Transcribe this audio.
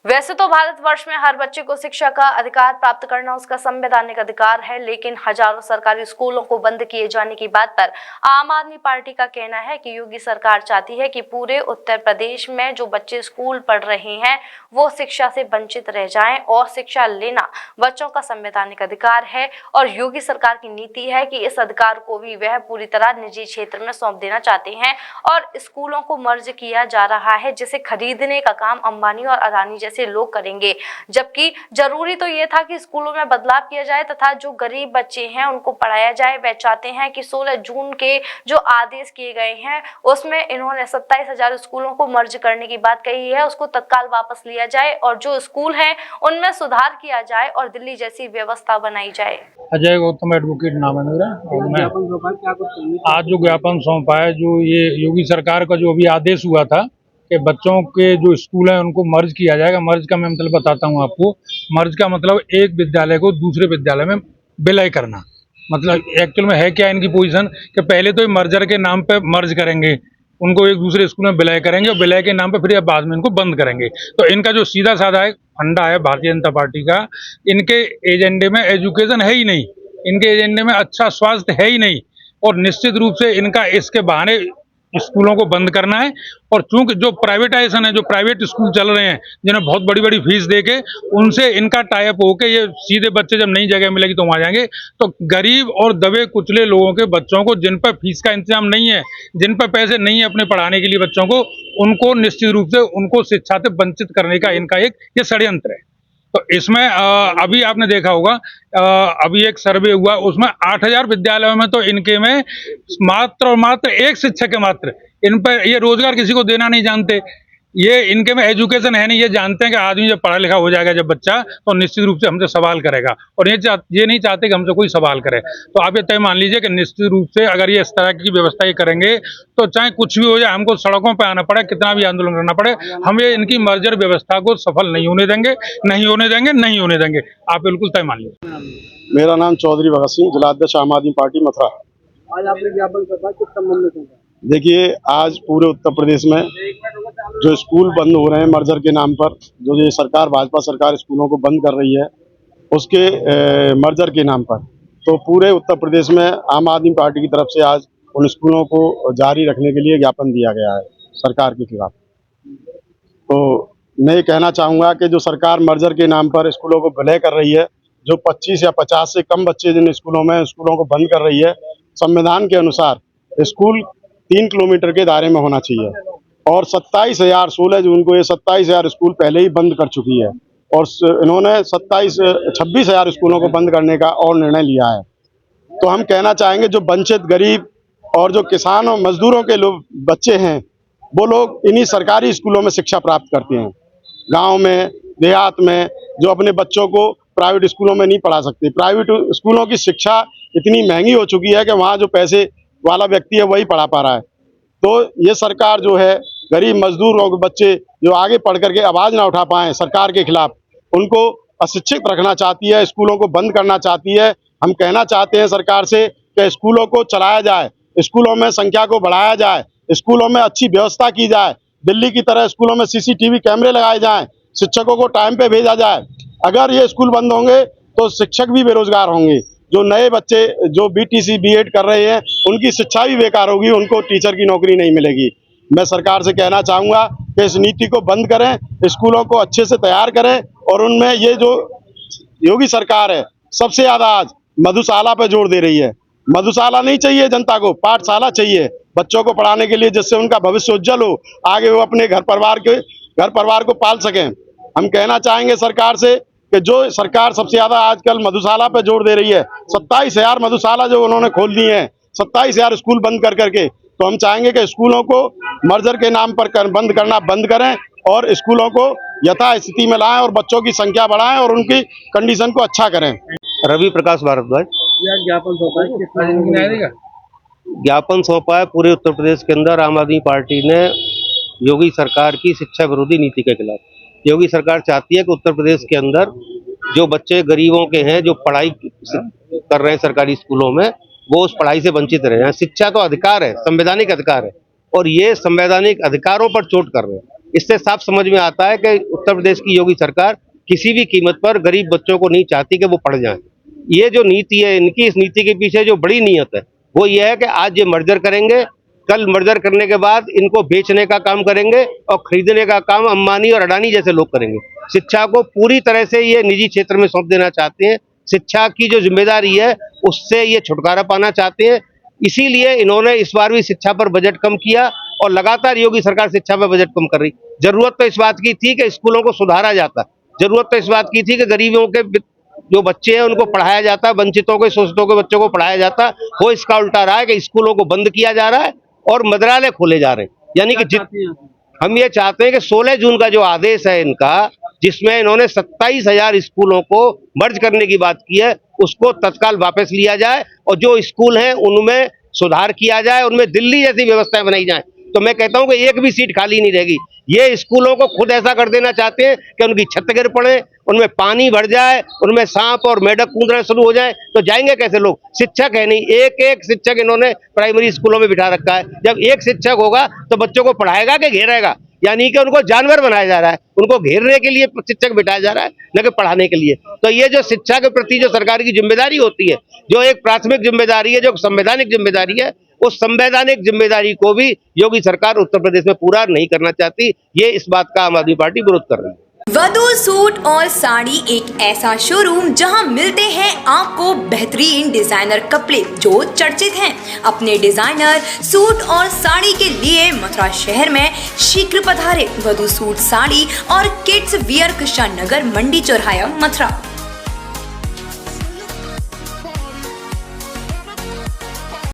वैसे तो भारतवर्ष में हर बच्चे को शिक्षा का अधिकार प्राप्त करना उसका संवैधानिक अधिकार है, लेकिन हजारों सरकारी स्कूलों को बंद किए जाने की बात पर आम आदमी पार्टी का कहना है कि योगी सरकार चाहती है कि पूरे उत्तर प्रदेश में जो बच्चे स्कूल पढ़ रहे हैं वो शिक्षा से वंचित रह जाएं और शिक्षा लेना बच्चों का संवैधानिक अधिकार है। और योगी सरकार की नीति है कि इस अधिकार को भी वह पूरी तरह निजी क्षेत्र में सौंप देना चाहते हैं और स्कूलों को मर्ज किया जा रहा है, जिसे खरीदने का काम अंबानी और अदानी जैसे लोग करेंगे। जबकि जरूरी तो ये था कि स्कूलों में बदलाव किया जाए तथा जो गरीब बच्चे हैं उनको पढ़ाया जाए। वे चाहते हैं कि 16 जून के जो आदेश किए गए हैं उसमें इन्होंने 27,000 स्कूलों को मर्ज करने की बात कही है, उसको तत्काल वापस लिया जाए और जो स्कूल हैं उनमें सुधार किया जाए और दिल्ली जैसी व्यवस्था बनाई जाए। अजय गौतम एडवोकेट नाम है मेरा। और मैं आज जो ज्ञापन सौंपा है, जो ये योगी सरकार का जो अभी आदेश हुआ था कि बच्चों के जो स्कूल हैं उनको मर्ज किया जाएगा। मर्ज का मैं मतलब बताता हूँ आपको। मर्ज का मतलब एक विद्यालय को दूसरे विद्यालय में विलय करना। मतलब एक्चुअल में है क्या इनकी पोजीशन कि पहले तो ये मर्जर के नाम पे मर्ज करेंगे, उनको एक दूसरे स्कूल में विलय करेंगे और विलय के नाम पे फिर बाद में इनको बंद करेंगे। तो इनका जो सीधा साधा है फंडा है भारतीय जनता पार्टी का, इनके एजेंडे में एजुकेशन है ही नहीं, इनके एजेंडे में अच्छा स्वास्थ्य है ही नहीं, और निश्चित रूप से इनका इसके बहाने स्कूलों को बंद करना है। और चूंकि जो प्राइवेटाइजेशन है, जो प्राइवेट स्कूल चल रहे हैं जिन्हें बहुत बड़ी बड़ी फीस देके, उनसे इनका टाई अप होकर ये सीधे बच्चे जब नई जगह मिलेगी तो वहां जाएंगे, तो गरीब और दबे कुचले लोगों के बच्चों को, जिन पर फीस का इंतजाम नहीं है, जिन पर पैसे नहीं है अपने पढ़ाने के लिए बच्चों को, उनको निश्चित रूप से उनको शिक्षा से वंचित करने का इनका एक ये षड्यंत्र है। तो इसमें अभी आपने देखा होगा, अभी एक सर्वे हुआ, उसमें 8,000 विद्यालयों में तो इनके में मात्र और मात्र एक शिक्षक है मात्र। इन पर ये रोजगार किसी को देना नहीं जानते, ये इनके में एजुकेशन है नहीं। ये जानते हैं कि आदमी जब पढ़ा लिखा हो जाएगा जब बच्चा, तो निश्चित रूप से हमसे सवाल करेगा, और ये नहीं चाहते कि हमसे कोई सवाल करे। तो आप ये तय मान लीजिए कि निश्चित रूप से अगर ये इस तरह की व्यवस्था ये करेंगे तो चाहे कुछ भी हो जाए, हमको सड़कों पर आना पड़े, कितना भी आंदोलन करना पड़े, हम ये इनकी मर्जर व्यवस्था को सफल नहीं होने देंगे, नहीं होने देंगे, नहीं होने देंगे। आप बिल्कुल तय मान लीजिए। मेरा नाम चौधरी भगत सिंह, जिलाध्यक्ष आम आदमी पार्टी मथुरा। आज आपने ज्ञापन सभा किस संबंध में सौंपा? देखिए, आज पूरे उत्तर प्रदेश में जो स्कूल बंद हो रहे हैं मर्जर के नाम पर, जो ये सरकार, भाजपा सरकार स्कूलों को बंद कर रही है उसके मर्जर के नाम पर, तो पूरे उत्तर प्रदेश में आम आदमी पार्टी की तरफ से आज उन स्कूलों को जारी रखने के लिए ज्ञापन दिया गया है सरकार के खिलाफ। तो मैं ये कहना चाहूँगा कि जो सरकार मर्जर के नाम पर स्कूलों को विलय कर रही है, जो 25 या 50 से कम बच्चे जिन स्कूलों में, स्कूलों को बंद कर रही है, संविधान के अनुसार स्कूल 3 किलोमीटर के दायरे में होना चाहिए, और 16 जून को ये 27,000 स्कूल पहले ही बंद कर चुकी है, और इन्होंने 26,000 स्कूलों को बंद करने का और निर्णय लिया है। तो हम कहना चाहेंगे, जो वंचित गरीब और जो किसान और मजदूरों के लोग बच्चे हैं, वो लोग इन्हीं सरकारी स्कूलों में शिक्षा प्राप्त करते हैं। गांव में, देहात में जो अपने बच्चों को प्राइवेट स्कूलों में नहीं पढ़ा सकते। प्राइवेट स्कूलों की शिक्षा इतनी महंगी हो चुकी है कि वहाँ जो पैसे वाला व्यक्ति है वही पढ़ा पा रहा है। तो ये सरकार जो है, गरीब मजदूरों के बच्चे जो आगे पढ़ करके आवाज़ ना उठा पाएं सरकार के खिलाफ, उनको अशिक्षित रखना चाहती है, स्कूलों को बंद करना चाहती है। हम कहना चाहते हैं सरकार से कि स्कूलों को चलाया जाए, स्कूलों में संख्या को बढ़ाया जाए, स्कूलों में अच्छी व्यवस्था की जाए, दिल्ली की तरह स्कूलों में CCTV कैमरे लगाए जाएं, शिक्षकों को टाइम पे भेजा जाए। अगर ये स्कूल बंद होंगे तो शिक्षक भी बेरोजगार होंगे। जो नए बच्चे जो BTC B.Ed कर रहे हैं उनकी शिक्षा भी बेकार होगी, उनको टीचर की नौकरी नहीं मिलेगी। मैं सरकार से कहना चाहूँगा कि इस नीति को बंद करें, स्कूलों को अच्छे से तैयार करें, और उनमें ये जो योगी सरकार है सबसे ज़्यादा आज मधुशाला पे जोर दे रही है। मधुशाला नहीं चाहिए जनता को, पाठशाला चाहिए बच्चों को पढ़ाने के लिए, जिससे उनका भविष्य उज्जवल हो, आगे वो अपने घर परिवार को पाल सकें। हम कहना चाहेंगे सरकार से कि जो सरकार सबसे ज़्यादा आजकल मधुशाला पे जोर दे रही है, 27,000 मधुशाला जो उन्होंने खोल दी हैं, 27,000 स्कूल बंद कर करके, तो हम चाहेंगे कि स्कूलों को मर्जर के नाम पर बंद करना बंद करें और स्कूलों को यथास्थिति में लाएं और बच्चों की संख्या बढ़ाएं और उनकी कंडीशन को अच्छा करें। रवि प्रकाश भारद्वाज। यह ज्ञापन सौंपा है किस संबंध में? ज्ञापन सौंपा है पूरे उत्तर प्रदेश के अंदर आम आदमी पार्टी ने योगी सरकार की शिक्षा विरोधी नीति के खिलाफ। योगी सरकार चाहती है कि उत्तर प्रदेश के अंदर जो बच्चे गरीबों के हैं, जो पढ़ाई कर रहे हैं सरकारी स्कूलों में, वो उस पढ़ाई से वंचित रहे हैं। शिक्षा तो अधिकार है, संवैधानिक अधिकार है, और ये संवैधानिक अधिकारों पर चोट कर रहे हैं। इससे साफ समझ में आता है कि उत्तर प्रदेश की योगी सरकार किसी भी कीमत पर गरीब बच्चों को नहीं चाहती कि वो पढ़ जाएं। ये जो नीति है इनकी, इस नीति के पीछे जो बड़ी नीयत है वो ये है कि आज ये मर्जर करेंगे, कल मर्जर करने के बाद इनको बेचने का काम करेंगे और खरीदने का काम अंबानी और अडानी जैसे लोग करेंगे। शिक्षा को पूरी तरह से ये निजी क्षेत्र में सौंप देना चाहते हैं। शिक्षा की जो जिम्मेदारी है उससे ये छुटकारा पाना चाहते हैं। इसीलिए इन्होंने इस बार भी शिक्षा पर बजट कम किया और लगातार योगी सरकार शिक्षा पर बजट कम कर रही। जरूरत तो इस बात की थी कि स्कूलों को सुधारा जाता, जरूरत तो इस बात की थी कि गरीबों के जो बच्चे हैं उनको पढ़ाया जाता, वंचितों के, शोषितों के बच्चों को पढ़ाया जाता। वो इसका उल्टा रहा है कि स्कूलों को बंद किया जा रहा है और मद्रालय खोले जा रहे हैं। यानी कि हम ये चाहते हैं कि 16 जून का जो आदेश है इनका, जिसमें इन्होंने 27,000 स्कूलों को मर्ज करने की बात की है, उसको तत्काल वापस लिया जाए और जो स्कूल हैं उनमें सुधार किया जाए, उनमें दिल्ली जैसी व्यवस्थाएं बनाई जाए। तो मैं कहता हूं कि एक भी सीट खाली नहीं रहेगी। ये स्कूलों को खुद ऐसा कर देना चाहते हैं कि उनकी छत गिर पड़े, उनमें पानी भर जाए, उनमें सांप और मेढक कूदना शुरू हो जाए, तो जाएंगे कैसे लोग? शिक्षक है नहीं, एक एक शिक्षक इन्होंने प्राइमरी स्कूलों में बिठा रखा है। जब एक शिक्षक होगा तो बच्चों को पढ़ाएगा कि घेरेगा? यानी कि उनको जानवर बनाया जा रहा है, उनको घेरने के लिए शिक्षक बिठाया जा रहा है, न कि पढ़ाने के लिए। तो ये जो शिक्षा के प्रति जो सरकार की जिम्मेदारी होती है, जो एक प्राथमिक जिम्मेदारी है, जो संवैधानिक जिम्मेदारी है, उस संवैधानिक जिम्मेदारी को भी योगी सरकार उत्तर प्रदेश में पूरा नहीं करना चाहती। ये इस बात का आम आदमी पार्टी विरोध कर रही है। वधू सूट और साड़ी एक ऐसा शोरूम जहां मिलते हैं आपको बेहतरीन डिजाइनर कपड़े जो चर्चित हैं। अपने डिजाइनर सूट और साड़ी के लिए मथुरा शहर में शीघ्र पधारे। वधू सूट साड़ी और किड्स वियर कृष्णा नगर मंडी चौराहा मथुरा।